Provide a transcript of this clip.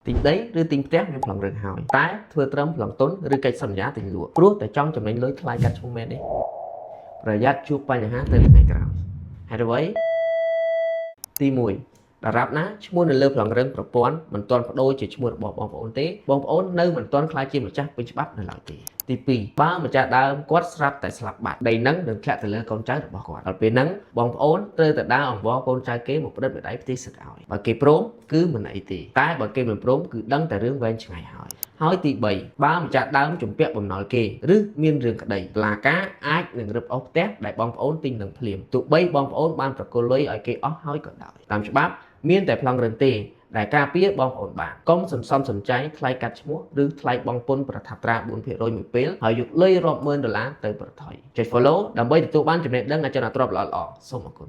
ទិញដីឬទិញផ្ទះមានប្លង់រឹងហើយតែធ្វើត្រឹមប្លង់ទុនឬកិច្ចសន្យាទិញលក់ព្រោះតែចង់ចំណេញលុយថ្លៃកាត់ឈ្មោះមែនទេប្រយ័ត្នជួបបញ្ហាទៅថ្ងៃក្រោយហេតុអ្វីទី1ដរាបណាឈ្មោះនៅលើប្លង់រឹងប្រព័ន្ធមិនទាន់បដូរជាឈ្មោះរបស់បងប្អូនទេបងប្អូននៅមិនទាន់ក្លាយជាម្ចាស់ពេញច្បាប់នៅឡើយទេទី2បើម្ចាស់ដើមគាត់ស្រាប់តែស្លាប់បាត់ដីនឹងនឹងធ្លាក់ទៅលើកូនចៅរបស់គាត់ដល់ពេលហ្នឹងបងប្អូនត្រូវតែដើរអង្វរកូនចៅគេមកផ្ដិតមេដៃផ្ទៃសឹកឲ្យបើគេព្រមគឺមិនអីទេតែបើគេមិនព្រមគឺដឹងតែរឿងវែងឆ្ងាយហើយទី3បើម្ចាស់ដើមជំពាក់បំណុលគេឬមានរឿងក្តីតុលាការអាចនឹងរឹបអូសផ្ទះដែលបងប្អូនទិញនឹងភ្លាមទោះបីបងប្អូនបានប្រគល់លុយឲ្យគេអស់ហើយក៏ដោយតាមច្បាប់មានតែប្លង់រឹងទេដែលការពារបងប្អូនបានកុំសន្សំសំចៃថ្លៃកាត់ឈ្មោះឬថ្លៃបង់ពន្ធប្រថាប់ត្រា 4% មួយពេលហើយយកលុយរាប់ម៉ឺនដុល្លារទៅប្រថុយចុច follow ដើម្បីទទួលបានចំណេះដឹងអចលនទ្រព្យល្អៗសូមអរគុណ